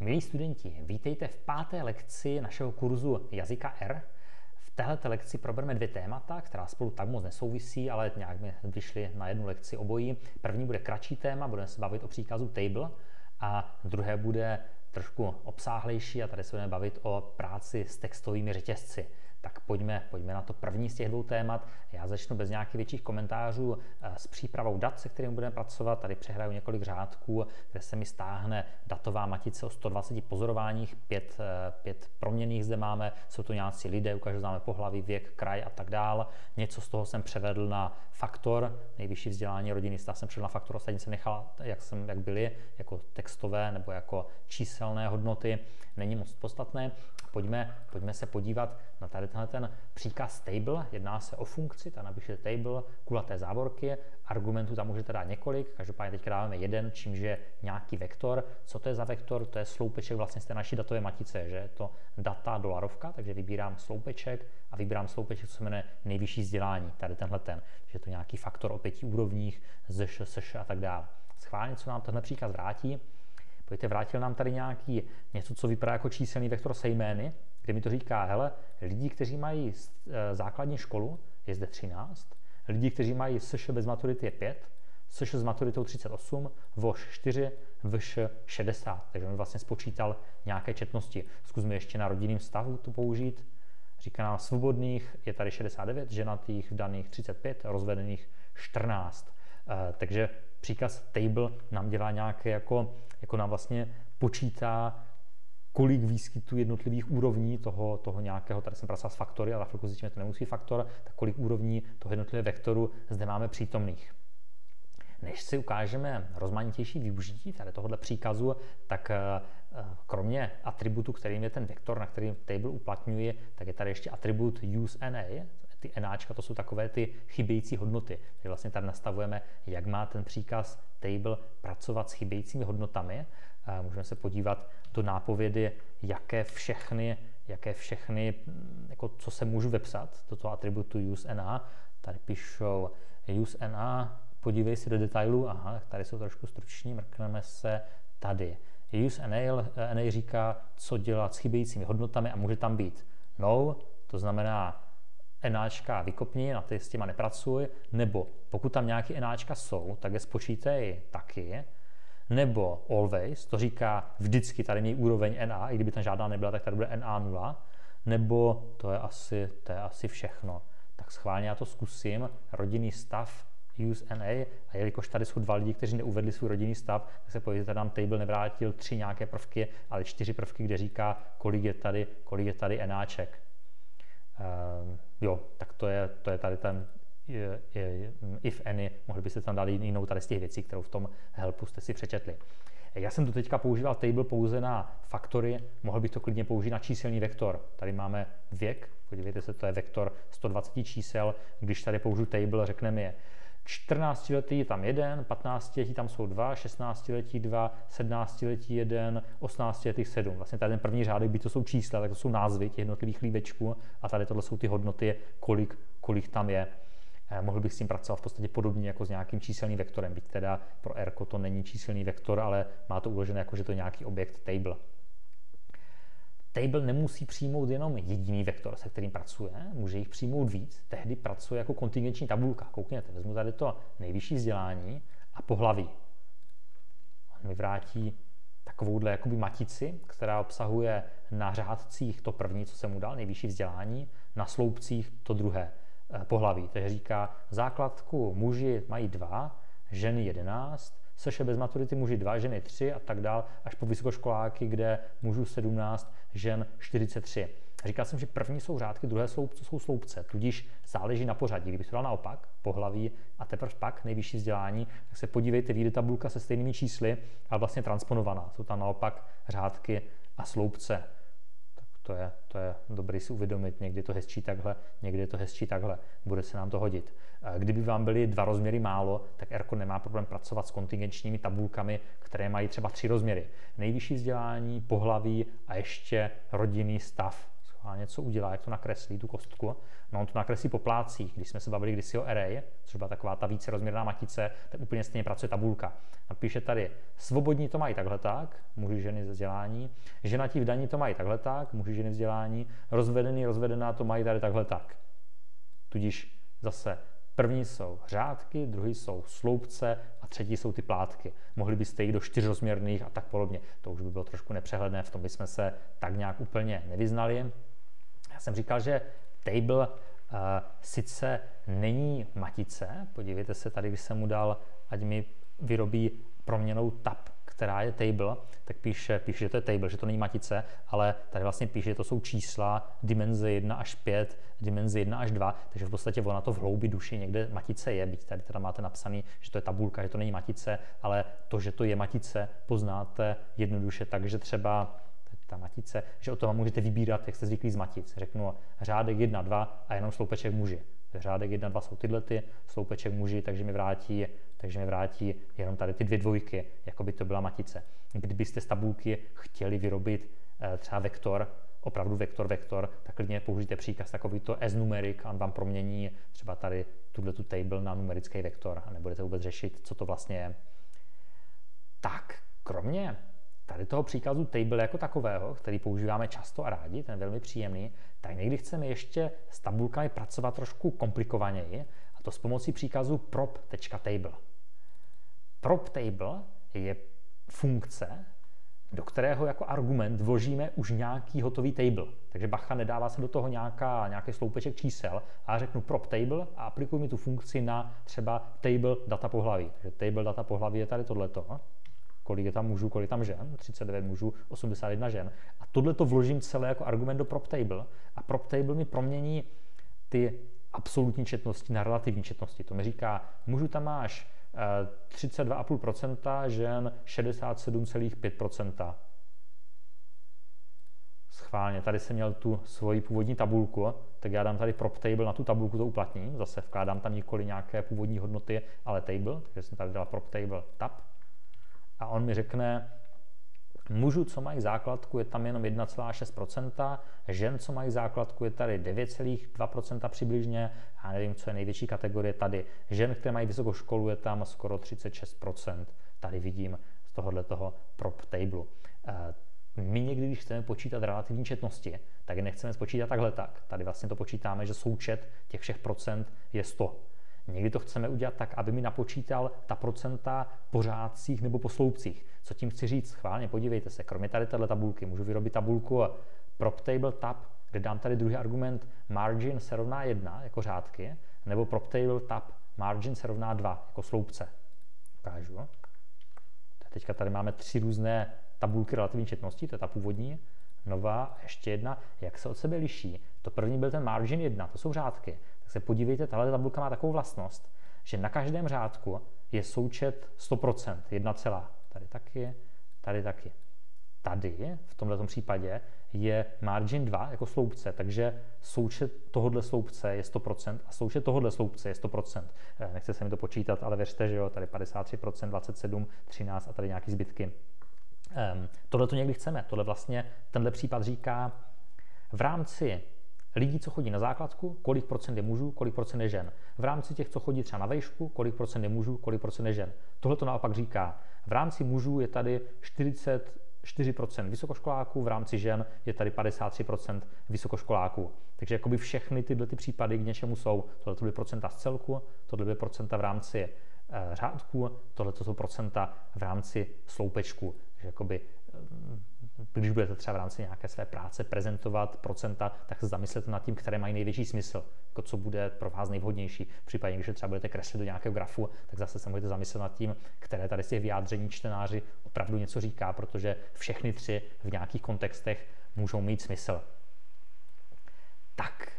Milí studenti, vítejte v 5. lekci našeho kurzu jazyka R. V této lekci probereme dvě témata, která spolu tak moc nesouvisí, ale nějak mi vyšly na jednu lekci obojí. První bude kratší téma, budeme se bavit o příkazu table, a druhé bude trošku obsáhlejší a tady se budeme bavit o práci s textovými řetězci. Tak pojďme na to první z těch dvou témat. Já začnu bez nějakých větších komentářů s přípravou dat, se kterými budeme pracovat. Tady přehraju několik řádků, kde se mi stáhne datová matice o 120 pozorováních, 5 proměnných zde máme, jsou to nějací lidé, ukážu známe pohlaví, věk, kraj a tak dál. Něco z toho jsem převedl na faktor, nejvyšší vzdělání, rodinný stav jsem převedl na faktor, ostatní jsem nechal, jak byly, jako textové nebo jako číselné hodnoty. Není moc podstatné. Pojďme se podívat na tady ten příkaz table. Jedná se o funkci, tam napíšete table, kulaté závorky, argumentů tam můžete dát několik, každopádně teď dáváme jeden, čímž je nějaký vektor. Co to je za vektor? To je sloupeček vlastně z té naší datové matice, že je to data $, takže vybírám sloupeček a vybírám sloupeček, co se jmenuje nejvyšší vzdělání, tady tenhle ten, že je to nějaký faktor o 5 úrovních, ZŠ, SŠ a tak dále. Schválně, co nám tenhle příkaz vrátí. Pojďte, vrátil nám tady něco, co vypadá jako číselný vektor se jmény, kde mi to říká, hele, lidi, kteří mají základní školu, je zde 13, lidi, kteří mají SŠ bez maturity je 5, SŠ s maturitou 38, VOŠ 4, VŠ 60. Takže on vlastně spočítal nějaké četnosti. Zkusme ještě na rodinném stavu to použít. Říká nám, svobodných je tady 69, ženatých vdaných 35, rozvedených 14. Takže příkaz table nám dělá nějaké, jako nám vlastně počítá, kolik výskytů jednotlivých úrovní toho nějakého, tady jsem pracoval s faktory, ale za chvilku zjistíme, že to nemusí faktor, tak kolik úrovní toho jednotlivého vektoru zde máme přítomných. Než si ukážeme rozmanitější využití tady tohohle příkazu, tak kromě atributu, kterým je ten vektor, na který table uplatňuji, tak je tady ještě atribut useNA. Ty enáčka, to jsou takové ty chybějící hodnoty. Takže vlastně tady nastavujeme, jak má ten příkaz table pracovat s chybějícími hodnotami. Můžeme se podívat do nápovědy, jaké všechny jako co se můžu vepsat do toho atributu useNA. Tady píšou useNA, podívej si do detailů, aha, tady jsou trošku struční, mrkneme se tady. useNA říká, co dělat s chybějícími hodnotami a může tam být no, to znamená enáčka vykopni, na ty s těma nepracuj, nebo pokud tam nějaké enáčka jsou, tak je spočítej taky, nebo always, to říká vždycky tady měj úroveň NA, i kdyby tam žádná nebyla, tak tady bude NA 0, nebo to je asi všechno. Tak schválně já to zkusím, rodinný stav useNA, a jelikož tady jsou dva lidi, kteří neuvedli svůj rodinný stav, tak se podívejte, tady nám table nevrátil 3 nějaké prvky, ale 4 prvky, kde říká, kolik je tady enáček. Jo, tak to je tady ten if any, mohli byste tam dát jinou tady z těch věcí, kterou v tom helpu jste si přečetli. Já jsem tu teďka používal table pouze na faktory, mohl bych to klidně použít na číselný vektor. Tady máme věk, podívejte se, to je vektor 120 čísel, když tady použiju table, řekneme je 14letý je tam 1, 15letí tam jsou 2, 16letí 2, 17letí 1, 18letých 7. Vlastně tady ten první řádek, by to jsou čísla, tak to jsou názvy těch jednotlivých líbečků a tady tohle jsou ty hodnoty, kolik tam je. Mohl bych s tím pracovat v podstatě podobně jako s nějakým číselným vektorem, byť teda pro R to není číselný vektor, ale má to uložené jako, že to je nějaký objekt table. Table nemusí přijmout jenom jediný vektor, se kterým pracuje, může jich přijmout víc, tehdy pracuje jako kontingenční tabulka. Koukněte, vezmu tady to nejvyšší vzdělání a pohlaví. On mi vrátí takovouhle jakoby matici, která obsahuje na řádcích to první, co jsem mu dal, nejvyšší vzdělání, na sloupcích to druhé, pohlaví. Takže říká, základku muži mají 2, ženy 11, SŠ bez maturity muži 2, ženy 3 a tak dál, až po vysokoškoláky, kde mužů 17, žen 43. Říkal jsem, že první jsou řádky, druhé jsou sloupce, tudíž záleží na pořadí. Kdybych to dal naopak, pohlaví a teprve pak nejvyšší vzdělání, tak se podívejte, vyjde tabulka se stejnými čísly, ale vlastně transponovaná. Jsou tam naopak řádky a sloupce. To je dobré si uvědomit, někdy je to hezčí takhle, někdy je to hezčí takhle, bude se nám to hodit. Kdyby vám byly 2 rozměry málo, tak ERKO nemá problém pracovat s kontingenčními tabulkami, které mají třeba 3 rozměry. Nejvyšší vzdělání, pohlaví a ještě rodinný stav. schválně co udělá, jak to nakreslí, tu kostku. No on to nakreslí po plátcích. Když jsme se bavili kdysi o array, což byla taková ta vícerozměrná matice, tak úplně stejně pracuje tabulka. Napíše tady, svobodní to mají takhle tak, muži, ženy ze vzdělání, ženatí vdaní to mají takhle tak, muži, ženy vzdělání, rozvedený, rozvedená to mají tady takhle tak. Tudíž zase první jsou řádky, druhý jsou sloupce a třetí jsou ty plátky. Mohli byste jít do čtyřrozměrných a tak podobně. To už by bylo trošku nepřehledné, v tom bychom se tak nějak úplně nevyznali. Já jsem říkal, že table sice není matice, podívejte se tady, když jsem mu dal, ať mi vyrobí proměnnou tab, která je table, tak píše, že to je table, že to není matice, ale tady vlastně píše, že to jsou čísla dimenze 1 až 5, dimenze 1 až 2, takže v podstatě ona to v hloubi duši někde matice je, byť tady teda máte napsaný, že to je tabulka, že to není matice, ale to, že to je matice, poznáte jednoduše tak, že třeba ta matice, že od toho můžete vybírat, jak jste zvyklí z matic. Řeknu řádek 1, 2 a jenom sloupeček muži. Řádek 1, 2 jsou tyhle ty, sloupeček muži, takže mi vrátí jenom tady ty dvě dvojky, jako by to byla matice. Kdybyste z tabulky chtěli vyrobit třeba vektor, opravdu vektor, tak klidně použijte příkaz takovýto as-numeric a on vám promění třeba tady tuto table na numerický vektor a nebudete vůbec řešit, co to vlastně je. Tak, kromě tady toho příkazu table jako takového, který používáme často a rádi, ten je velmi příjemný, tak někdy chceme ještě s tabulkami pracovat trošku komplikovaněji, a to s pomocí příkazu prop.table. Prop.table je funkce, do kterého jako argument vložíme už nějaký hotový table. Takže bacha, nedává se do toho nějaký sloupeček čísel, a řeknu prop.table a aplikuji mi tu funkci na třeba table data pohlaví. Takže table data pohlaví je tady tohleto. Kolik je tam mužů, kolik je tam žen, 39 mužů, 81 žen. A tohle to vložím celé jako argument do prop.table a prop.table mi promění ty absolutní četnosti na relativní četnosti. To mi říká, mužů tam máš 32,5%, žen 67,5%. Schválně, tady jsem měl tu svoji původní tabulku, tak já dám tady prop.table na tu tabulku, to uplatním. Zase vkládám tam nikoli nějaké původní hodnoty, ale table, takže jsem tady dal prop.table tab. A on mi řekne, mužů, co mají základku, je tam jenom 1,6%, žen, co mají základku, je tady 9,2% přibližně, a nevím, co je největší kategorie tady. Žen, které mají vysokou školu, je tam skoro 36%. Tady vidím z tohoto prop.table. My někdy, když chceme počítat relativní četnosti, tak je nechceme spočítat takhle tak. Tady vlastně to počítáme, že součet těch všech procent je 100. Někdy to chceme udělat tak, aby mi napočítal ta procenta po řádcích nebo po sloupcích. Co tím chci říct? Schválně, podívejte se, kromě tady této tabulky můžu vyrobit tabulku prop.table tab, kde dám tady druhý argument margin se rovná 1 jako řádky, nebo prop.table tab margin se rovná 2 jako sloupce. Ukážu. Teďka tady máme 3 různé tabulky relativní četnosti, to je ta původní, nová a ještě jedna. Jak se od sebe liší? To první byl ten margin 1, to jsou řádky. Tak se podívejte, tahle tabulka má takovou vlastnost, že na každém řádku je součet 100%, 1, tady taky, tady taky. Tady, v tomto případě, je margin 2 jako sloupce, takže součet tohohle sloupce je 100% a součet tohohle sloupce je 100%. Nechce se mi to počítat, ale věřte, že jo, tady 53%, 27, 13 a tady nějaký zbytky. Tohle to někdy chceme. Tohle vlastně, tenhle případ říká, v rámci lidí, co chodí na základku, kolik procent je mužů, kolik procent je žen. V rámci těch, co chodí třeba na vejšku, kolik procent je mužů, kolik procent je žen. Tohle to naopak říká, v rámci mužů je tady 44% vysokoškoláků, v rámci žen je tady 53% vysokoškoláků. Takže jakoby všechny tyhle ty případy k něčemu jsou. Tohle byly procenta z celku, tohle byly procenta v rámci řádku, tohle jsou procenta v rámci sloupečku. Takže jakoby, když budete třeba v rámci nějaké své práce prezentovat procenta, tak se zamyslete nad tím, které mají největší smysl, jako co bude pro vás nejvhodnější. V případě, když třeba budete kreslit do nějakého grafu, tak zase se můžete zamyslet nad tím, které tady z těch vyjádření čtenáři opravdu něco říká, protože všechny 3 v nějakých kontextech můžou mít smysl. Tak,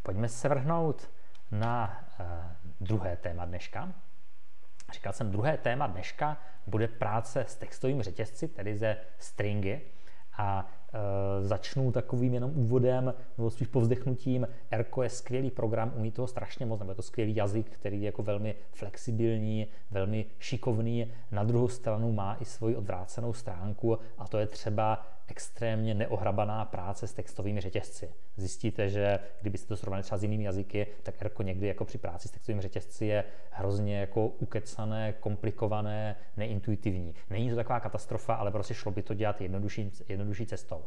pojďme se vrhnout na druhé téma dneška. Říkal jsem, druhé téma dneška bude práce s textovými řetězci, tedy ze stringy. A Začnu takovým jenom úvodem, nebo spíš povzdechnutím. Erko je skvělý program, umí toho strašně moc, nebo je to skvělý jazyk, který je jako velmi flexibilní, velmi šikovný. Na druhou stranu má i svoji odvrácenou stránku a to je třeba extrémně neohrabaná práce s textovými řetězci. Zjistíte, že kdybyste to srovnali třeba s jinými jazyky, tak Erko někdy jako při práci s textovými řetězci je hrozně jako ukecané, komplikované, neintuitivní. Není to taková katastrofa, ale prostě šlo by to dělat jednodušší cestou.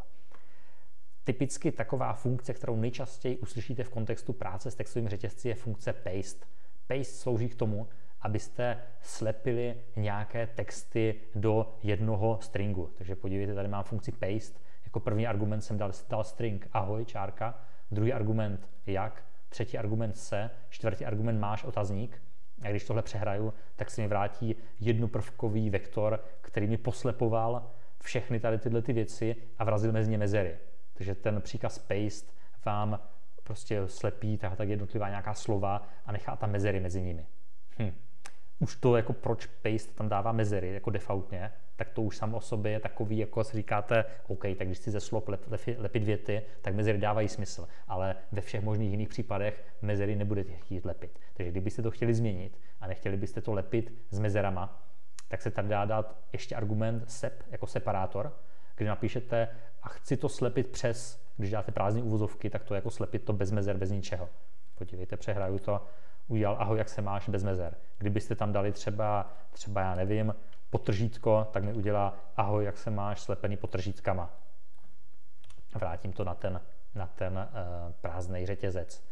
Typicky taková funkce, kterou nejčastěji uslyšíte v kontextu práce s textovými řetězci, je funkce paste. Paste slouží k tomu, abyste slepili nějaké texty do jednoho stringu. Takže podívejte, tady mám funkci paste. Jako první argument jsem dal string ahoj, čárka, druhý argument jak, třetí argument se, čtvrtý argument máš, otazník. A když tohle přehraju, tak se mi vrátí jednoprvkový vektor, který mi poslepoval všechny tady tyhle ty věci a vrazil mezi ně mezery. Takže ten příkaz paste vám prostě slepí tak jednotlivá nějaká slova a nechá tam mezery mezi nimi. Už to, jako proč paste tam dává mezery, jako defaultně, tak to už samo o sobě je takový, jako si říkáte, OK, tak když si ze slov lepit věty, tak mezery dávají smysl, ale ve všech možných jiných případech mezery nebudete chtít lepit. Takže kdybyste to chtěli změnit a nechtěli byste to lepit s mezerama, tak se tady dá dát ještě argument sep, jako separátor, kdy napíšete a chci to slepit přes, když dáte prázdné uvozovky, tak to jako slepit to bez mezer, bez ničeho. Podívejte, přehraju to, udělal ahoj, jak se máš, bez mezer. Kdybyste tam dali třeba já nevím, podtržítko, tak mi udělá ahoj, jak se máš, slepený podtržítkama. Vrátím to na ten prázdný řetězec.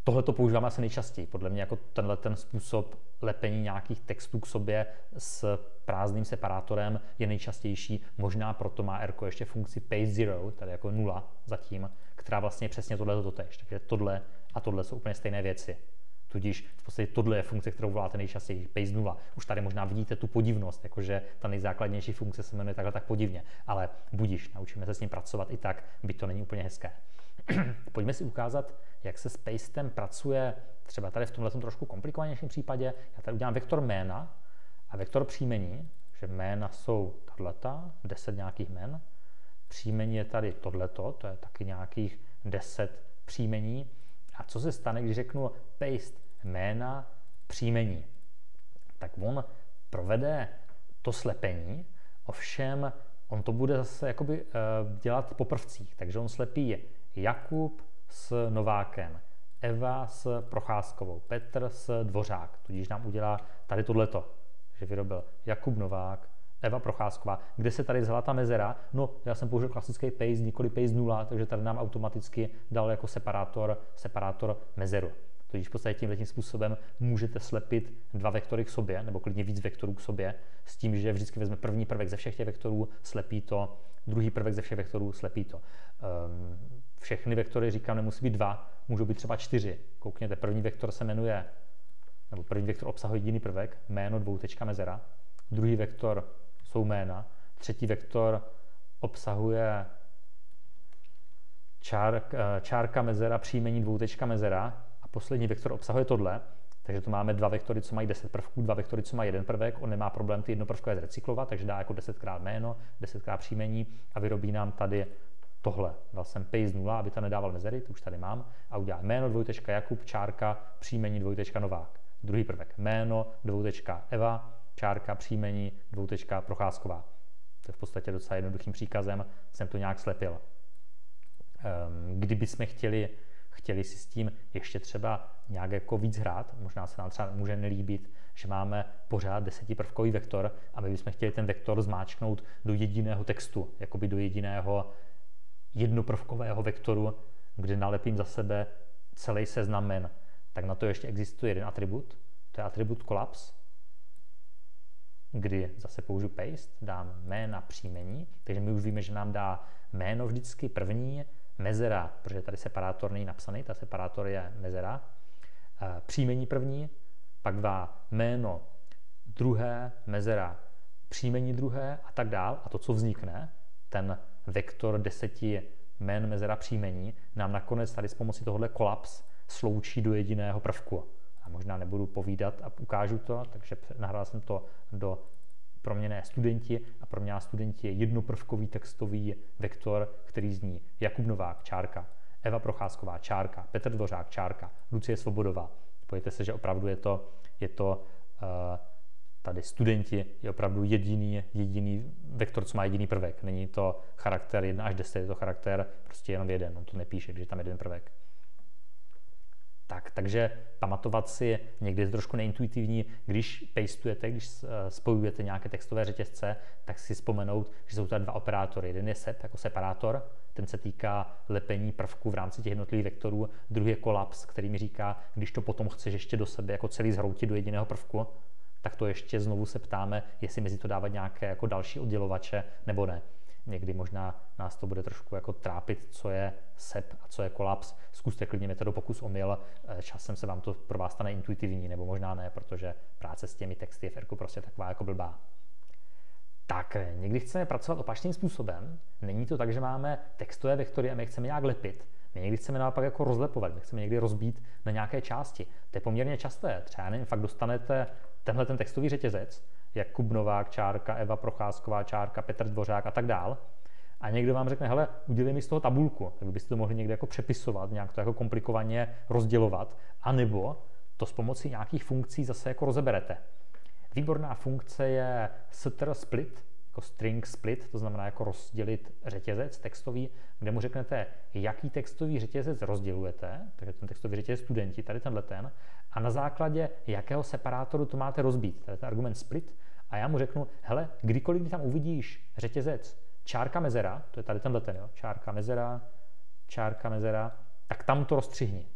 Tohle to používáme asi nejčastěji. Podle mě jako ten způsob lepení nějakých textů k sobě s prázdným separátorem je nejčastější. Možná proto má Erko ještě funkci paste zero, tady jako 0 zatím, která vlastně je přesně tohle totéž. Takže tohle a tohle jsou úplně stejné věci. Tudíž v podstatě tohle je funkce, kterou voláte nejčastěji, paste 0. Už tady možná vidíte tu podivnost, jakože ta nejzákladnější funkce se jmenuje takhle tak podivně. Ale budíš, naučíme se s ním pracovat i tak, byť to není úplně hezké. Pojďme si ukázat, jak se s pastem pracuje třeba tady v tomhle trošku komplikovanějším případě. Já tady udělám vektor jména a vektor příjmení, že jména jsou tato, 10 nějakých jmen. Příjmení je tady tohleto, to je taky nějakých 10 příjmení. A co se stane, když řeknu paste jména příjmení? Tak on provede to slepení, ovšem on to bude zase jakoby dělat po prvcích. Takže on slepí Jakub s Novákem, Eva s Procházkovou, Petr s Dvořák. Tudíž nám udělá tady tohleto, že vyrobil Jakub Novák, Eva Procházková. Kde se tady vzala ta mezera? No, já jsem použil klasický paste, nikoli paste 0, takže tady nám automaticky dal jako separátor mezeru. Tudíž v podstatě tímhletím způsobem můžete slepit dva vektory k sobě, nebo klidně víc vektorů k sobě, s tím, že vždycky vezme první prvek ze všech těch vektorů, slepí to, druhý prvek ze všech vektorů, slepí to. Všechny vektory, říkám, nemusí být 2, můžou být třeba 4. Koukněte, první vektor se jmenuje, nebo první vektor obsahuje jediný prvek, jméno, dvoutečka, mezera. Druhý vektor jsou jména. Třetí vektor obsahuje čárka, mezera, příjmení, dvoutečka, mezera. A poslední vektor obsahuje tohle. Takže tu máme dva vektory, co mají 10 prvků, dva vektory, co mají jeden prvek. On nemá problém ty jednoprvkové zrecyklovat, takže dá jako 10krát jméno, 10krát příjmení a vyrobí nám tady tohle. Dal jsem paste 0, aby to nedával mezery, to už tady mám. A udělá jméno, dvojtečka Jakub, čárka, příjmení, dvojtečka Novák. Druhý prvek jméno, dvojtečka Eva, čárka, příjmení, dvoutečka Procházková. To je v podstatě docela jednoduchým příkazem, jsem to nějak slepil. Kdybychom chtěli si s tím ještě třeba nějak jako víc hrát, možná se nám třeba může nelíbit, že máme pořád 10prvkový vektor a my bychom chtěli ten vektor zmáčknout do jediného textu, jakoby do jediného jednoprvkového vektoru, kde nalepím za sebe celý seznam jmen. Tak na to ještě existuje jeden atribut, to je atribut collapse, kdy zase použiju paste, dám jména příjmení, takže my už víme, že nám dá jméno vždycky první, mezera, protože tady separátor není napsaný, ta separátor je mezera, příjmení první, pak dá jméno druhé, mezera, příjmení druhé a tak dál. A to, co vznikne, ten vektor 10 jmen, mezera, příjmení, nám nakonec tady s pomocí tohohle kolaps sloučí do jediného prvku. A možná nebudu povídat a ukážu to, takže nahrál jsem to do proměnné studenti a proměnná studenti je jednoprvkový textový vektor, který zní Jakub Novák, čárka, Eva Procházková, čárka, Petr Dvořák, čárka, Lucie Svobodová. Pojďte se, že opravdu je to tady studenti je opravdu jediný vektor, co má jediný prvek. Není to charakter 1 až 10, je to charakter prostě jenom jeden. On to nepíše, když je tam jeden prvek. Takže pamatovat si, někdy je to trošku neintuitivní, když pastujete, když spojujete nějaké textové řetězce, tak si vzpomenout, že jsou tady dva operátory. Jeden je sep jako separátor, ten se týká lepení prvků v rámci těch jednotlivých vektorů. Druhý je kolaps, který mi říká, když to potom chceš ještě do sebe jako celý zhroutit do jediného prvku, tak to ještě znovu se ptáme, jestli mezi to dávat nějaké jako další oddělovače nebo ne. Někdy možná nás to bude trošku jako trápit, co je sep a co je kolaps. Zkuste klidně metodu pokus omyl, časem se vám to pro vás stane intuitivní, nebo možná ne, protože práce s těmi texty je v Rku prostě taková jako blbá. Tak někdy chceme pracovat opačným způsobem. Není to tak, že máme textové vektory a my chceme nějak lepit. My někdy chceme naopak jako rozlepovat, my chceme někdy rozbít na nějaké části. To je poměrně časté. Třeba nevím, fakt dostanete tenhle ten textový řetězec, Jakub Novák, čárka, Eva Procházková, čárka, Petr Dvořák a tak dál. A někdo vám řekne, hele, udělej mi z toho tabulku, tak byste to mohli někde jako přepisovat, nějak to jako komplikovaně rozdělovat, anebo to s pomocí nějakých funkcí zase jako rozeberete. Výborná funkce je str split, jako string split, to znamená jako rozdělit řetězec textový, kde mu řeknete, jaký textový řetězec rozdělujete, takže ten textový řetězec studenti, tady tenhle ten, a na základě jakého separátoru to máte rozbít, tady ten argument split, a já mu řeknu, hele, kdykoliv tam uvidíš řetězec čárka mezera, to je tady tenhle ten, jo, čárka mezera, tak tam to rozstřihni.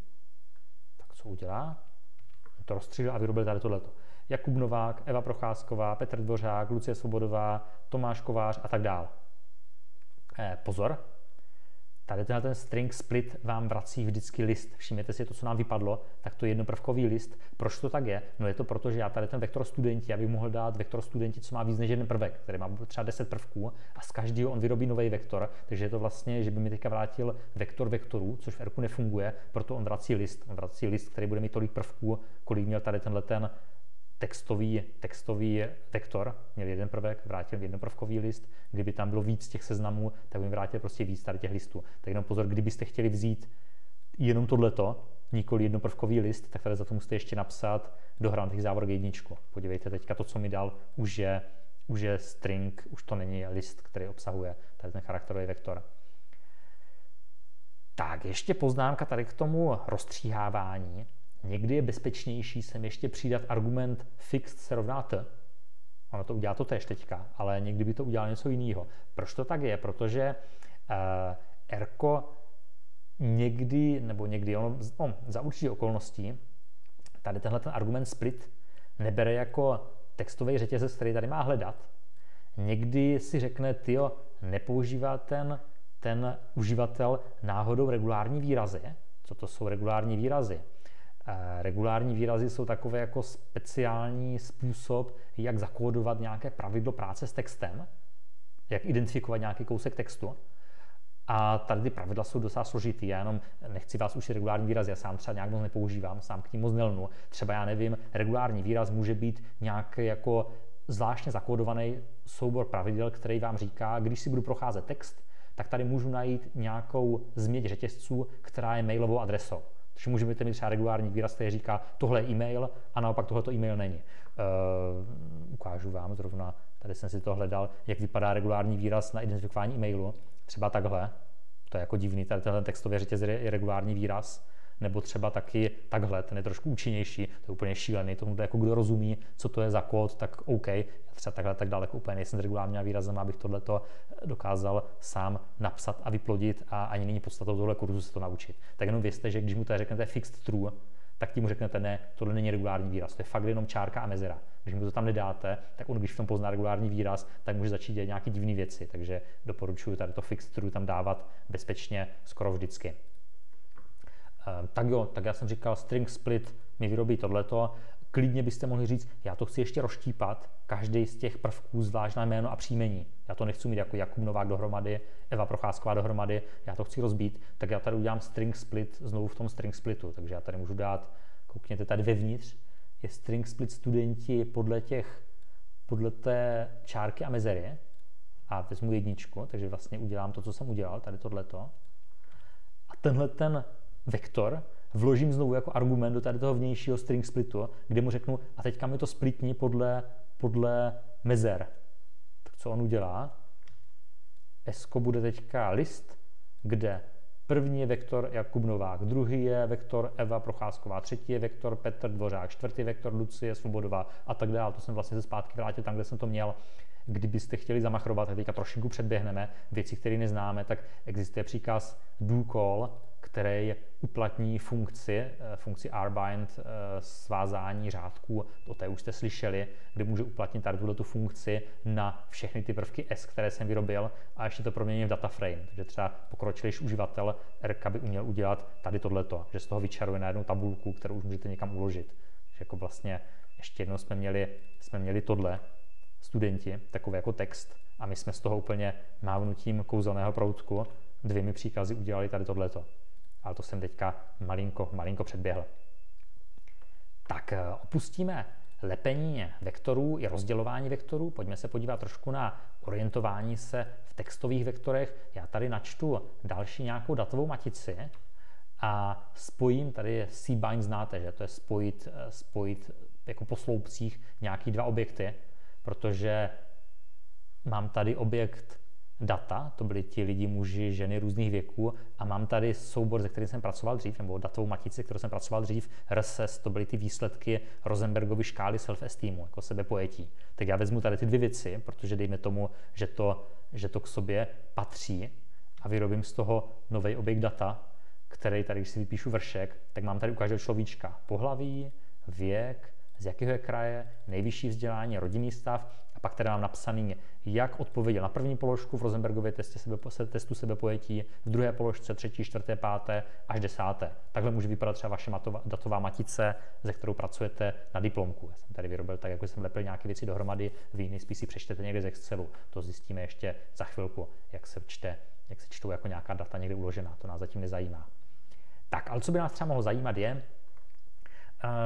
Tak co udělá? To rozstřihl a vyrobil tady tohleto. Jakub Novák, Eva Procházková, Petr Dvořák, Lucie Svobodová, Tomáš Kovář a tak dál. Pozor, tady ten string split vám vrací vždycky list. Všimněte si to, co nám vypadlo, tak to je jednoprvkový list. Proč to tak je? No je to proto, že já tady ten vektor studenti, já bych mohl dát vektor studenti, co má víc než jeden prvek, který má třeba 10 prvků a z každého on vyrobí nový vektor, takže je to vlastně, že by mi teďka vrátil vektor vektorů, což v Rku nefunguje, proto on vrací list. On vrací list, který bude mít tolik prvků, kolik měl tady tenhle ten textový vektor, měl jeden prvek, vrátil jednoprvkový list, kdyby tam bylo víc těch seznamů, tak by vrátil prostě víc tady těch listů. Tak jenom pozor, kdybyste chtěli vzít jenom tohleto, nikoli jednoprvkový list, tak tady za to musíte ještě napsat do hranatých závorek jedničku. Podívejte, teďka to, co mi dal, už je string, už to není list, který obsahuje tady ten charakterový vektor. Tak, ještě poznámka tady k tomu rozstříhávání. Někdy je bezpečnější sem ještě přidat argument fixed se rovná t. Ono to udělá to též teďka, ale někdy by to udělalo něco jiného. Proč to tak je? Protože Rko někdy, za určitě okolností, tady tenhle ten argument split nebere jako textový řetězec, který tady má hledat. Někdy si řekne, tyjo, nepoužívá ten uživatel náhodou regulární výrazy. Co to jsou regulární výrazy? Regulární výrazy jsou takové jako speciální způsob, jak zakódovat nějaké pravidlo práce s textem, jak identifikovat nějaký kousek textu. A tady ty pravidla jsou docela složitý. Já jenom nechci vás učit regulární výraz, já sám třeba nějak moc nepoužívám, sám k ní moc nelnu. Třeba já nevím, regulární výraz může být nějaký jako zvláštně zakódovaný soubor pravidel, který vám říká, když si budu procházet text, tak tady můžu najít nějakou změť řetězců, která je mailovou adresou. Takže můžete mít třeba regulární výraz, který říká, tohle je e-mail a naopak tohleto e-mail není. Ukážu vám zrovna, tady jsem si to hledal, jak vypadá regulární výraz na identifikování e-mailu. Třeba takhle, to je jako divný, tady tenhle textový řetězec je regulární výraz, nebo třeba taky takhle, ten je trošku účinnější, to je úplně šílený, tomuhle jako kdo rozumí, co to je za kód, tak OK, já třeba takhle tak daleko úplně nejsem s regulárními výrazem, abych tohleto dokázal sám napsat a vyplodit a ani není podstatou tohle kurzu se to naučit. Tak jenom vězte, že když mu tady řeknete fixed true, tak tím mu řeknete ne, tohle není regulární výraz, to je fakt jenom čárka a mezera. Když mu to tam nedáte, tak on, když v tom pozná regulární výraz, tak může začít dělat nějaké divné věci, takže doporučuji tady to fixed true tam dávat bezpečně skoro vždycky. Tak já jsem říkal, string split mi vyrobí tohleto. Klidně byste mohli říct, já to chci ještě rozštípat, každý z těch prvků zvlášť na jméno a příjmení. Já to nechci mít jako Jakub Novák dohromady, Eva Procházková dohromady, já to chci rozbít, tak já tady udělám string split znovu v tom string splitu. Takže já tady můžu dát, koukněte tady vevnitř, je string split studenti podle těch podle té čárky a mezery a vezmu jedničku, takže vlastně udělám to, co jsem udělal, tady tohleto. A tenhle ten vektor vložím znovu jako argument do tady toho vnějšího string splitu, kde mu řeknu, a teďka mi to splitni podle mezer. Tak co on udělá? S bude teďka list, kde první je vektor Jakub Novák, druhý je vektor Eva Procházková, třetí je vektor Petr Dvořák, čtvrtý vektor Lucie Svobodová a tak dále. To jsem vlastně ze zpátky vrátil tam, kde jsem to měl. Kdybyste chtěli zamachrovat, tak teďka trošku předběhneme věci, které neznáme, tak existuje příkaz do call, který uplatní funkci rbind, svázání řádků, o té už jste slyšeli, kde může uplatnit tady tuto funkci na všechny ty prvky S, které jsem vyrobil a ještě to promění v data frame. Takže třeba pokročilejší uživatel RK by uměl udělat tady tohleto, že z toho vyčaruje na jednu tabulku, kterou už můžete někam uložit. Takže jako vlastně ještě jednou jsme měli tohle, studenti, takové jako text a my jsme z toho úplně mávnutím kouzelného proutku 2 příkazy udělali tady tohleto. Ale to jsem teďka malinko předběhl. Tak opustíme lepení vektorů i rozdělování vektorů. Pojďme se podívat trošku na orientování se v textových vektorech. Já tady načtu další nějakou datovou matici a spojím, tady cbind znáte, že to je spojit jako po sloupcích nějaký 2 objekty, protože mám tady objekt data, to byli ti lidi, muži, ženy různých věků a mám tady soubor, ze kterým jsem pracoval dřív, nebo datovou matici, kterou jsem pracoval dřív, RSS, to byly ty výsledky Rosenbergovy škály self-esteemu, jako sebepojetí. Tak já vezmu tady ty 2 věci, protože dejme tomu, že to k sobě patří a vyrobím z toho nový objekt data, který tady, když si vypíšu vršek, tak mám tady u každého človíčka pohlaví, věk, z jakého je kraje, nejvyšší vzdělání, rodinný stav a pak tady mám napsaný, jak odpověděl na první položku v Rosenbergově testu sebepojetí, v druhé položce, 3., 4., 5. až 10. Takhle může vypadat třeba vaše datová matice, ze kterou pracujete na diplomku. Já jsem tady vyrobil tak, jako jsem lepil nějaké věci dohromady, vy nejspíš si přečtete někde z Excelu. To zjistíme ještě za chvilku, jak se čtou jako nějaká data někde uložená. To nás zatím nezajímá. Tak, ale co by nás třeba mohlo zajímat je,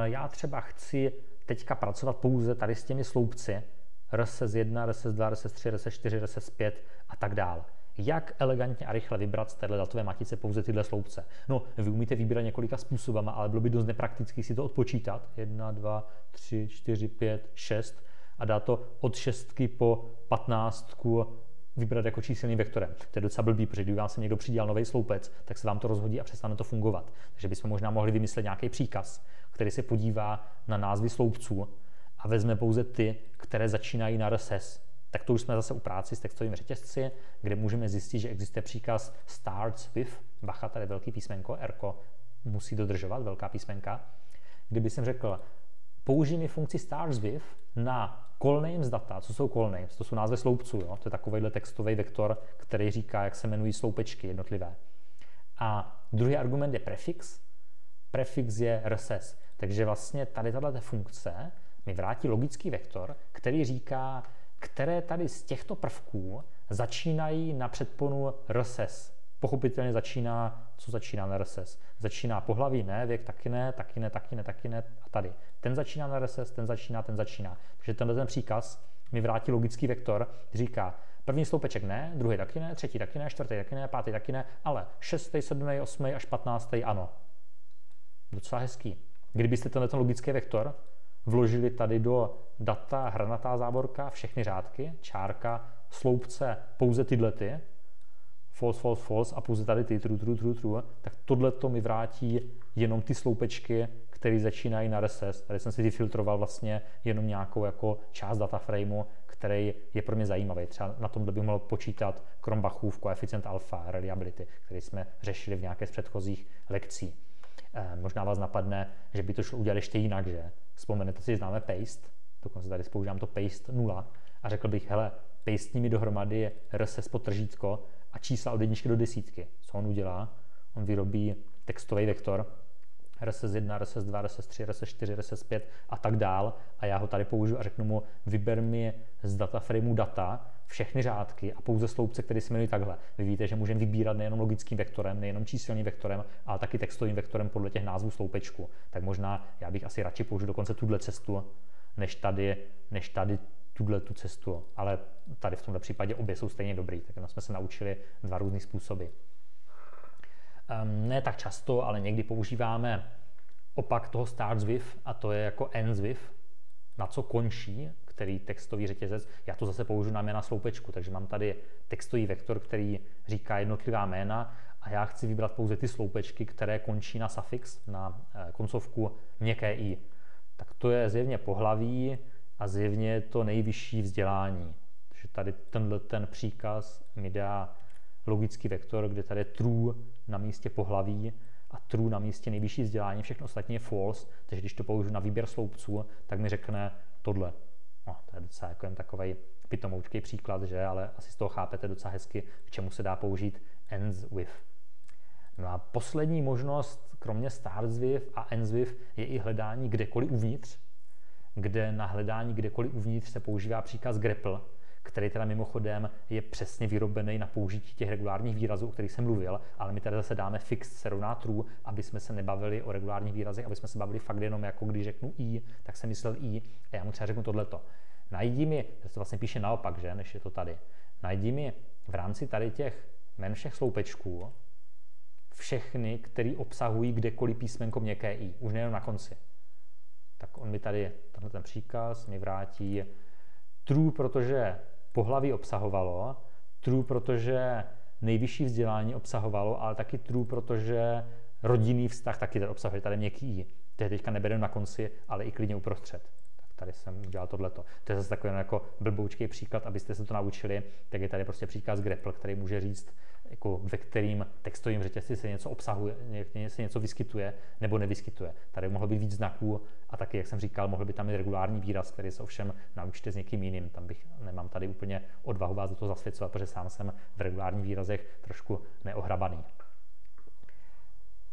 já třeba chci teďka pracovat pouze tady s těmi sloupci RSS 1, RSS 2, RSS 3, RSS 4, RSS 5 a tak dál. Jak elegantně a rychle vybrat z téhle datové matice pouze tyhle sloupce? No, vy umíte vybírat několika způsobama, ale bylo by dost neprakticky si to odpočítat. 1, 2, 3, 4, 5, 6 a dá to od 6 po 15 vybrat jako číselným vektorem. To je docela blbý, protože když vám se někdo přidělal nový sloupec, tak se vám to rozhodí a přestane to fungovat. Takže bychom možná mohli vymyslet nějaký příkaz, který se podívá na názvy sloupců a vezme pouze ty, které začínají na RSS. Tak to už jsme zase u práci s textovými řetězci, kde můžeme zjistit, že existuje příkaz starts with, bacha, tady velký písmenko, R musí dodržovat, velká písmenka. Kdyby jsem řekl, použij mi funkci starts with na call names data. Co jsou call names? To jsou názvy sloupců. Jo? To je takovýhle textový vektor, který říká, jak se jmenují sloupečky jednotlivé. A druhý argument je prefix. Prefix je RSS. Takže vlastně tady tato funkce mi vrátí logický vektor, který říká, které tady z těchto prvků začínají na předponu RSS. Pochopitelně co začíná na RSS? Začíná pohlaví, ne, věk taky ne a tady. Ten začíná na RSS, ten začíná. Takže ten příkaz mi vrátí logický vektor, říká, první sloupeček ne, druhý taky ne, třetí taky ne, čtvrtý taky ne, pátý taky ne, ale 6., 7., 8. až 15. ano. Docela hezký. Kdybyste tenhle logický vektor vložili tady do data hranatá závorka, všechny řádky, čárka, sloupce, pouze tyhlety, false a pouze tady ty true, tak tohleto mi vrátí jenom ty sloupečky, které začínají na RSS. Tady jsem si vyfiltroval vlastně jenom nějakou jako část dataframeu, který je pro mě zajímavý. Třeba na tomhle bych mohl počítat Cronbachův koeficient alfa, reliability, který jsme řešili v nějaké z předchozích lekcí. Možná vás napadne, že by to šlo udělat ještě jinak, že? Vzpomenete si, že známe paste, dokonce tady používám to paste 0 a řekl bych, hele, paste mi dohromady je RSS podtržítko a čísla od 1 do 10. Co on udělá? On vyrobí textový vektor RSS 1, RSS 2, RSS 3, RSS 4, RSS 5 a tak dál a já ho tady použiju a řeknu mu, vyber mi z dataframeu data všechny řádky a pouze sloupce, které se jmenují takhle. Vy víte, že můžeme vybírat nejenom logickým vektorem, nejenom číselným vektorem, ale taky textovým vektorem podle těch názvů sloupečku. Tak možná já bych asi radši použil dokonce tuhle cestu, než tady tu cestu, ale tady v tomto případě obě jsou stejně dobrý, tak jsme se naučili 2 různé způsoby. Ne tak často, ale někdy používáme opak toho starts with a to je jako ends with, na co končí, který textový řetězec. Já to zase použiju na jména sloupečku, takže mám tady textový vektor, který říká jednotlivá jména a já chci vybrat pouze ty sloupečky, které končí na suffix, na koncovku měkké i. Tak to je zjevně pohlaví a zjevně je to nejvyšší vzdělání. Takže tady ten příkaz mi dá logický vektor, kde tady je true na místě pohlaví a true na místě nejvyšší vzdělání, všechno ostatní je false, takže když to použiju na výběr sloupců, tak mi řekne tohle. No, to je docela jako jen takovej pitomoučký příklad, že? Ale asi z toho chápete docela hezky, k čemu se dá použít ends with. No a poslední možnost, kromě starts with a ends with, je i hledání kdekoliv uvnitř, kde na hledání kdekoliv uvnitř se používá příkaz grepl, který teda mimochodem je přesně vyrobený na použití těch regulárních výrazů, o kterých jsem mluvil, ale my tady zase dáme fixed se rovná true, aby jsme se nebavili o regulárních výrazech, aby jsme se bavili fakt jenom jako když řeknu i, tak jsem myslel i a já mu třeba řeknu tohleto. Najdi mi, to se vlastně píše naopak, že, než je to tady. Najdi mi v rámci tady těch jmen všech sloupečků všechny, které obsahují kdekoliv písmenko měkké i, už nejenom na konci. Tak on mi tady, tenhle ten příkaz mi vrátí true, protože pohlaví obsahovalo, true, protože nejvyšší vzdělání obsahovalo, ale taky true, protože rodinný vztah taky tady obsahuje, tady měkký i. To je teďka nebereme na konci, ale i klidně uprostřed. Tak tady jsem udělal tohleto. To je zase takový jako blboučký příklad, abyste se to naučili, tak je tady prostě příkaz grepl, který může říct, jako ve kterým textovým řetězci se něco obsahuje, se něco vyskytuje nebo nevyskytuje. Tady mohlo být víc znaků a taky, jak jsem říkal, mohl by tam být regulární výraz, který se ovšem naučíte s někým jiným. Tam nemám tady úplně odvahu vás do toho zasvěcovat, protože sám jsem v regulárních výrazech trošku neohrabaný.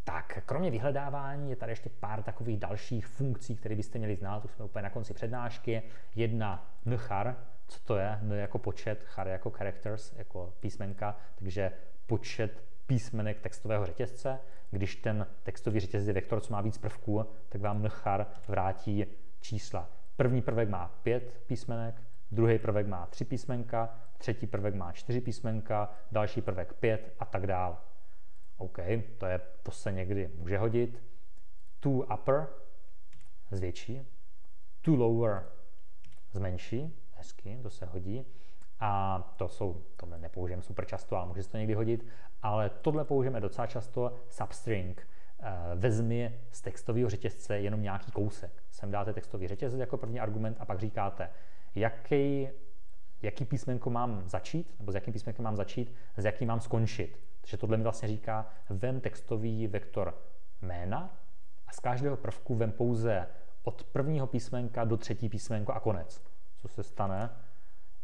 Tak, kromě vyhledávání je tady ještě pár takových dalších funkcí, které byste měli znát, už jsme úplně na konci přednášky. Jedna nchar, co to je? N jako počet, char jako characters, jako písmenka, takže počet písmenek textového řetězce. Když ten textový řetězec je vektor, co má víc prvků, tak vám nchar vrátí čísla. První prvek má 5 písmenek, druhý prvek má 3 písmenka, třetí prvek má 4 písmenka, další prvek 5 a tak dále. OK, to se někdy může hodit. To upper zvětší, to lower zmenší, hezky, to se hodí. A tohle nepoužijeme super často, ale může se to někdy hodit. Ale tohle použijeme docela často, substring. Vezmi z textového řetězce jenom nějaký kousek. Sem dáte textový řetězec jako první argument a pak říkáte, jaký písmenko mám začít, nebo s jakým písmenkem mám začít, s jakým mám skončit. Takže tohle mi vlastně říká, vem textový vektor jména a z každého prvku vem pouze od prvního písmenka do třetí písmenko a konec. Co se stane?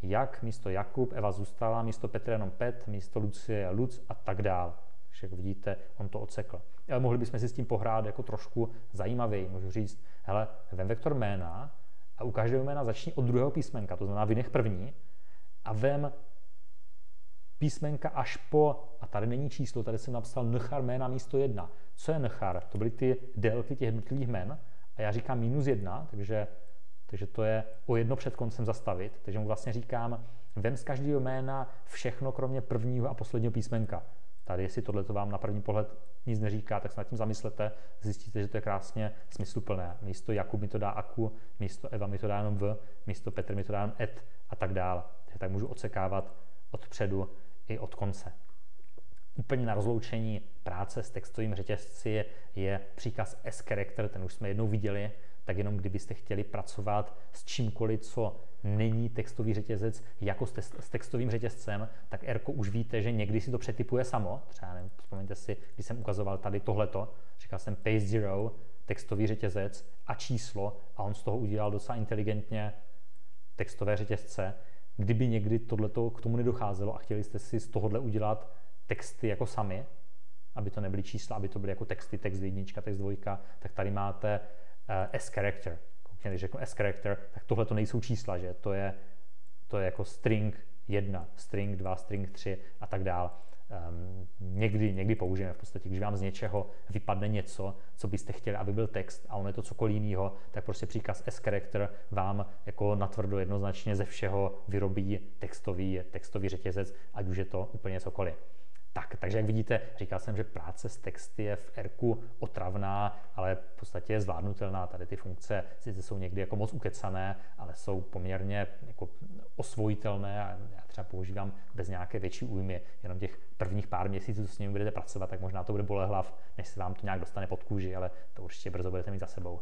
Jak místo Jakub, Eva zůstala, místo Petr jenom Pet, místo Lucie Luc a tak dál. Takže jak vidíte, on to odsekl. Ale mohli bychom si s tím pohrát jako trošku zajímavěji. Můžu říct, hele, vem vektor jména a u každého jména začni od druhého písmenka, to znamená vynech první a vem písmenka až po, a tady není číslo, tady jsem napsal nchar jména místo 1. Co je nchar? To byly ty délky těch jednotlivých jmen a já říkám -1, takže to je o jedno před koncem zastavit, takže mu vlastně říkám, vem z každého jména všechno kromě prvního a posledního písmenka. Tady, jestli tohle to vám na první pohled nic neříká, tak se nad tím zamyslete, zjistíte, že to je krásně smysluplné. Místo Jakub mi to dá aku, místo Eva mi to dá jenom v, místo Petr mi to dá jenom et a tak dále. Tak můžu odsekávat odpředu i od konce. Úplně na rozloučení práce s textovým řetězci je příkaz s-character, ten už jsme jednou viděli, tak jenom kdybyste chtěli pracovat s čímkoliv, co není textový řetězec jako s textovým řetězcem, tak Rko už víte, že někdy si to přetypuje samo. Třeba nevím, vzpomeňte si, když jsem ukazoval tady tohleto, říkal jsem paste 0, textový řetězec a číslo a on z toho udělal docela inteligentně textové řetězce. Kdyby někdy tohleto k tomu nedocházelo a chtěli jste si z tohohle udělat texty jako sami, aby to nebyly čísla, aby to byly jako texty, text 1, text 2, tak tady máte s-character. Když řeknu s-character, tak tohle to nejsou čísla, že? To je jako string 1, string 2, string 3 a tak dál. někdy použijeme. V podstatě, když vám z něčeho vypadne něco, co byste chtěli, aby byl text, a ono je to cokoliv jiného, tak prostě příkaz s-character vám jako natvrdo jednoznačně ze všeho vyrobí textový řetězec, ať už je to úplně cokoliv. Takže jak vidíte, říkal jsem, že práce s texty je v Rku otravná, ale v podstatě je zvládnutelná. Tady ty funkce sice jsou někdy jako moc ukecané, ale jsou poměrně jako osvojitelné a já třeba používám bez nějaké větší újmy. Jenom těch prvních pár měsíců, co s nimi budete pracovat, tak možná to bude bolehlav, než se vám to nějak dostane pod kůži, ale to určitě brzo budete mít za sebou.